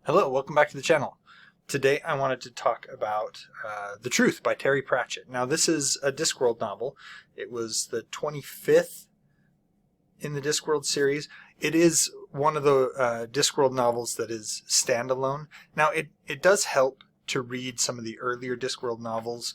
Hello, welcome back to the channel. Today I wanted to talk about The Truth by Terry Pratchett. Now this is a Discworld novel. It was the 25th in the Discworld series. It is one of the Discworld novels that is standalone. Now it does help to read some of the earlier Discworld novels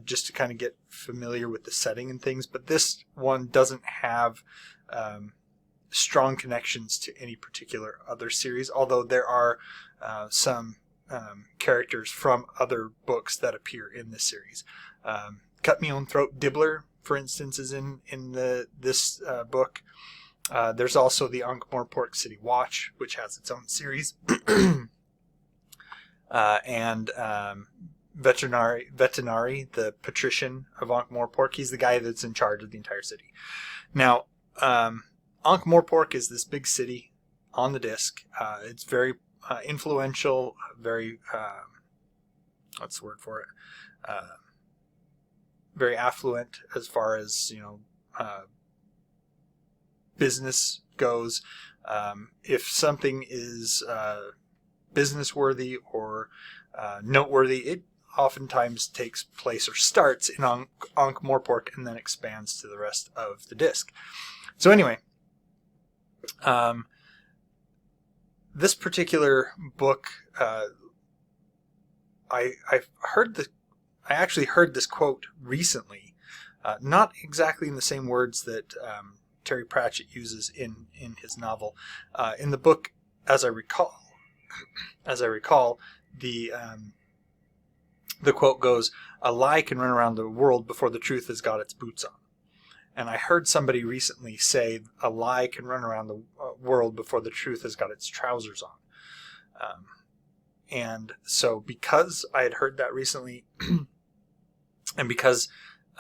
just to kind of get familiar with the setting and things, but this one doesn't have strong connections to any particular other series, although there are some characters from other books that appear in this series. Cut Me Own Throat Dibbler, for instance, is in this book. There's also the Ankh-Morpork City Watch, which has its own series. And Vetinari, the patrician of Ankh-Morpork, he's the guy that's in charge of the entire city. Now, Ankh-Morpork is this big city on the disc. It's very influential, very, what's the word for it? Very affluent as far as, business goes. If something is business-worthy or noteworthy, it oftentimes takes place or starts in Ankh-Morpork and then expands to the rest of the disc. So anyway, this particular book, I actually heard this quote recently, not exactly in the same words that Terry Pratchett uses in his novel. In the book, as I recall, the quote goes, "A lie can run around the world before the truth has got its boots on." And I heard somebody recently say a lie can run around the world before the truth has got its trousers on. And so because I had heard that recently, and because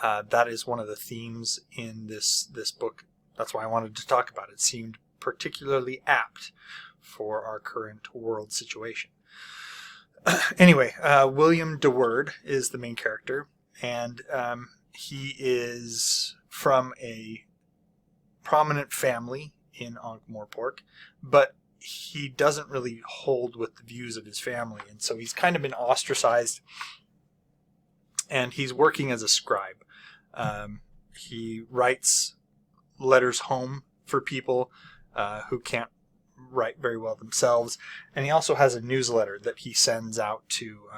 that is one of the themes in this book, that's why I wanted to talk about it. It seemed particularly apt for our current world situation. Anyway, William DeWord is the main character, and he is from a prominent family in Ankh-Morpork, but he doesn't really hold with the views of his family, and so he's kind of been ostracized, and he's working as a scribe. He writes letters home for people who can't write very well themselves, and he also has a newsletter that he sends out to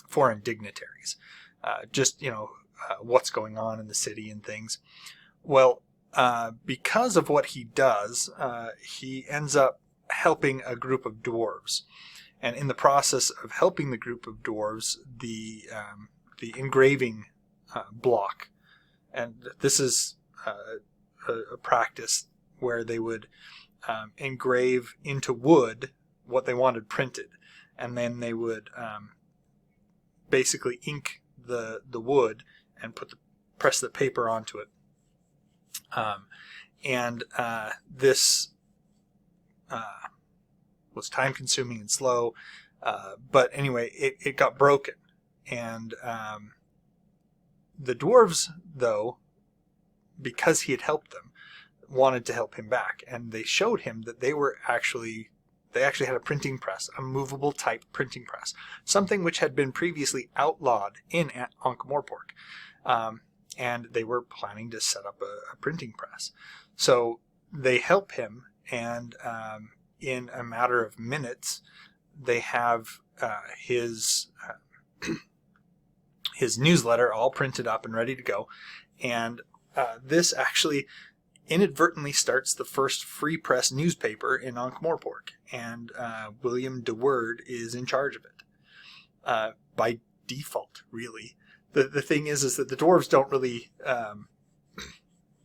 foreign dignitaries, what's going on in the city and things. Well, because of what he does, he ends up helping a group of dwarves, and in the process of helping the group of dwarves, the engraving block, and this is a practice where they would engrave into wood what they wanted printed, and then they would basically ink the wood and press the paper onto it. This was time consuming and slow, but anyway, it got broken, and the dwarves, though, because he had helped them, wanted to help him back, and they showed him that they actually had a printing press, a movable type printing press, something which had been previously outlawed in Ankh-Morpork. And they were planning to set up a printing press. So they help him, and in a matter of minutes, they have his newsletter all printed up and ready to go. And this actually inadvertently starts the first free press newspaper in Ankh-Morpork, and William DeWord is in charge of it by default, really. The thing is that the dwarves don't really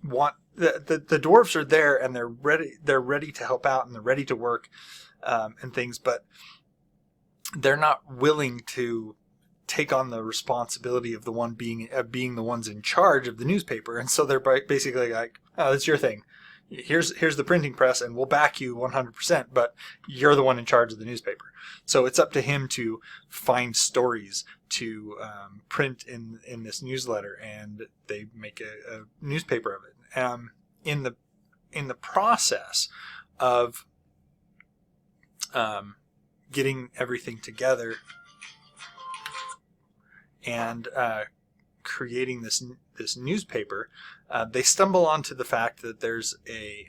want the dwarves are there, and they're ready to help out, and they're ready to work and things, but they're not willing to take on the responsibility of being the ones in charge of the newspaper, and so they're basically like, "Oh, that's your thing. Here's the printing press, and we'll back you 100%, but you're the one in charge of the newspaper." So it's up to him to find stories to print in this newsletter, and they make a newspaper of it. In the process of getting everything together and creating this newspaper, they stumble onto the fact that there's a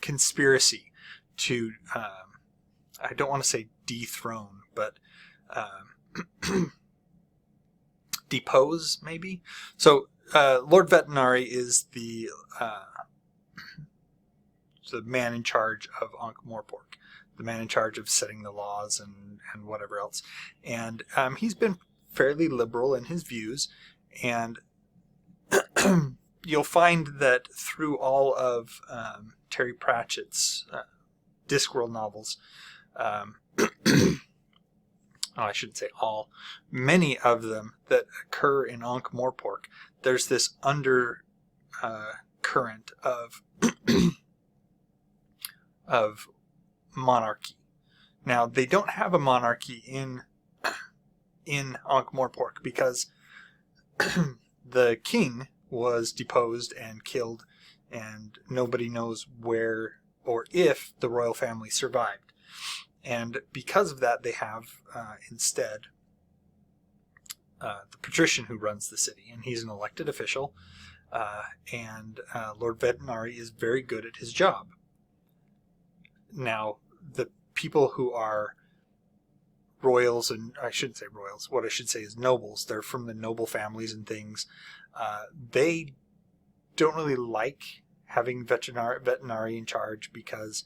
conspiracy to, I don't want to say dethrone, but depose, maybe. So Lord Vetinari is the man in charge of Ankh-Morpork, the man in charge of setting the laws and whatever else. And he's been fairly liberal in his views, and you'll find that through all of Terry Pratchett's Discworld novels, I shouldn't say all, many of them that occur in Ankh-Morpork, there's this under current of monarchy. Now, they don't have a monarchy in Ankh-Morpork because the king was deposed and killed, and nobody knows where or if the royal family survived. And because of that, they have instead the patrician who runs the city, and he's an elected official, and Lord Vetinari is very good at his job. Now, the people who are royals, and I shouldn't say royals, what I should say is nobles, they're from the noble families and things, they don't really like having Vetinari in charge because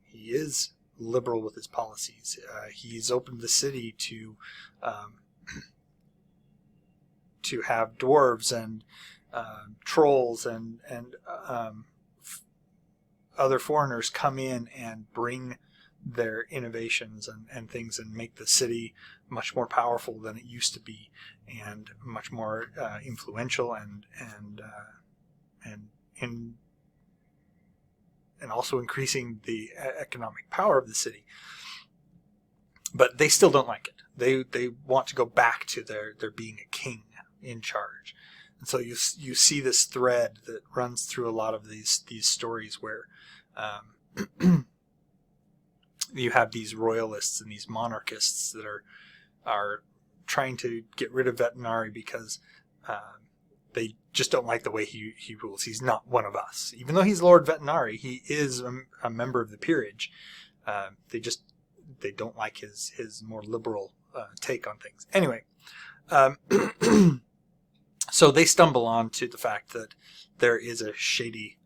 he is liberal with his policies. He's opened the city to have dwarves and trolls and other foreigners come in and bring their innovations and things and make the city much more powerful than it used to be, and much more influential and also increasing the economic power of the city. But they still don't like it. They want to go back to their being a king in charge. And so you see this thread that runs through a lot of these stories where you have these royalists and these monarchists that are trying to get rid of Vetinari because they just don't like the way he rules. He's not one of us. Even though he's Lord Vetinari, he is a member of the peerage. They don't like his more liberal take on things. Anyway, so they stumble on to the fact that there is a shady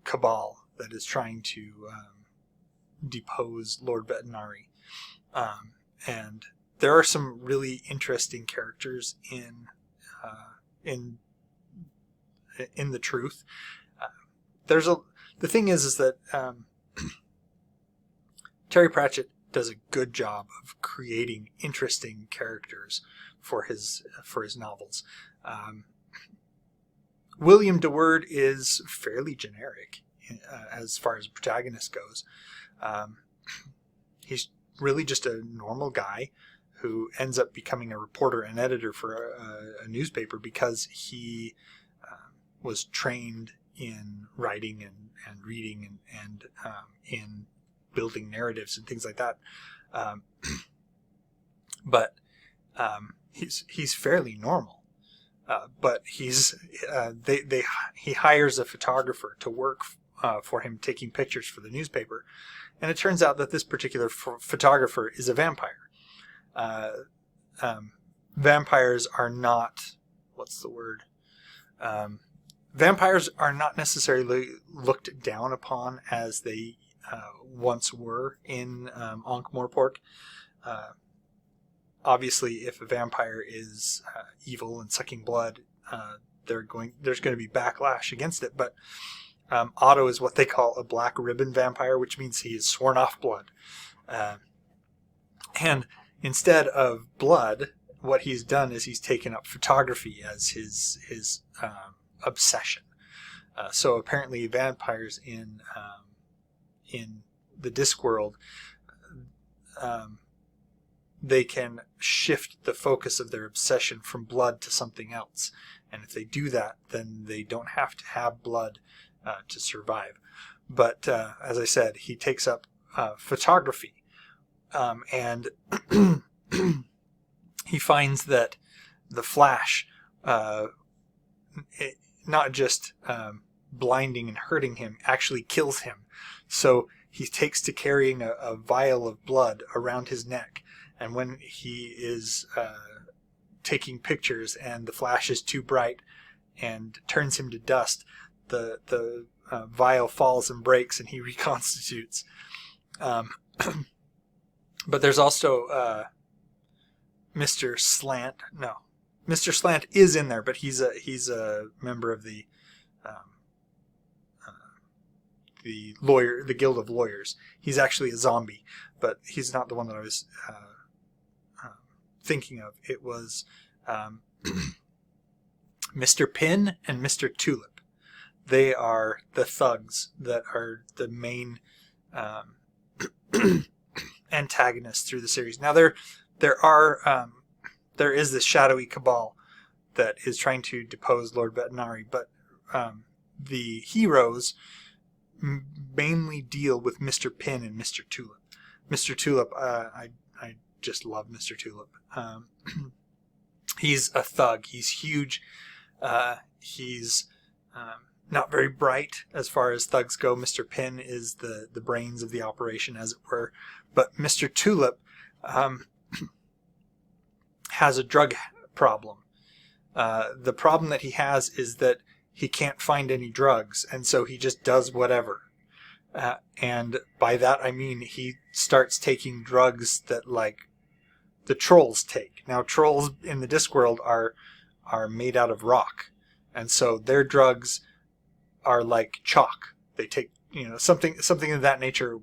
cabal that is trying to depose Lord Vetinari. And there are some really interesting characters in the truth. The thing is that Terry Pratchett does a good job of creating interesting characters for his novels. William de Worde is fairly generic as far as protagonist goes. He's really just a normal guy who ends up becoming a reporter and editor for a newspaper because he was trained in writing and reading and in building narratives and things like that. But he's fairly normal. But he hires a photographer to work for him, taking pictures for the newspaper, and it turns out that this particular photographer is a vampire. Vampires are not, vampires are not necessarily looked down upon as they once were in Ankh-Morpork. Obviously, if a vampire is evil and sucking blood, there's going to be backlash against it. But Otto is what they call a black ribbon vampire, which means he is sworn off blood. And instead of blood, what he's done is he's taken up photography as his obsession. So apparently, vampires in the Discworld, they can shift the focus of their obsession from blood to something else. And if they do that, then they don't have to have blood to survive. But as I said, he takes up photography, and he finds that the flash, not just blinding and hurting him, actually kills him. So he takes to carrying a vial of blood around his neck, and when he is taking pictures and the flash is too bright and turns him to dust, the vial falls and breaks and he reconstitutes. But there's also Mr. Slant. No, Mr. Slant is in there, but he's a member of the Guild of Lawyers. He's actually a zombie, but he's not the one that I was thinking of. It was Mr. Pin and Mr. Tulip. They are the thugs that are the main antagonists through the series. Now there is this shadowy cabal that is trying to depose Lord Vetinari, but the heroes mainly deal with Mr. Pin and Mr. Tulip. Mr. Tulip, I just love Mr. Tulip. He's a thug. He's huge. He's not very bright as far as thugs go. Mr. Pin is the brains of the operation, as it were. But Mr. Tulip has a drug problem. The problem that he has is that he can't find any drugs, and so he just does whatever. And by that I mean he starts taking drugs that, like, the trolls take. Now, trolls in the Discworld are made out of rock, and so their drugs are like chalk. They take, something of that nature,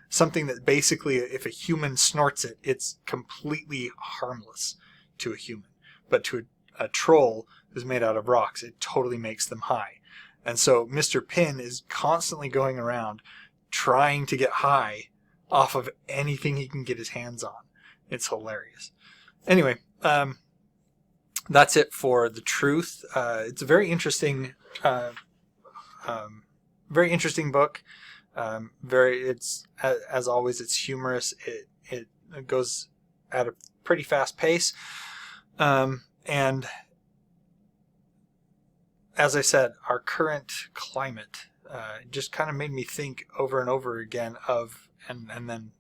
something that basically, if a human snorts it, it's completely harmless to a human. But to a troll who's made out of rocks, it totally makes them high. And so Mr. Pin is constantly going around trying to get high off of anything he can get his hands on. It's hilarious. Anyway, that's it for The Truth. It's a very interesting book. It's as always, it's humorous. It goes at a pretty fast pace. And as I said, our current climate just kind of made me think over and over again of, and then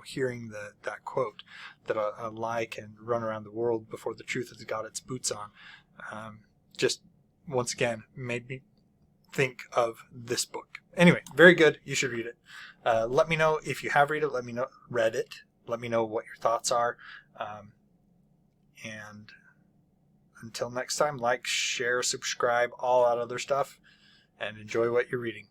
hearing that quote that a lie can run around the world before the truth has got its boots on, just once again made me think of this book. Anyway, very good. You should read it. Let me know if you have read it. Let me know what your thoughts are. And until next time, like, share, subscribe, all that other stuff, and enjoy what you're reading.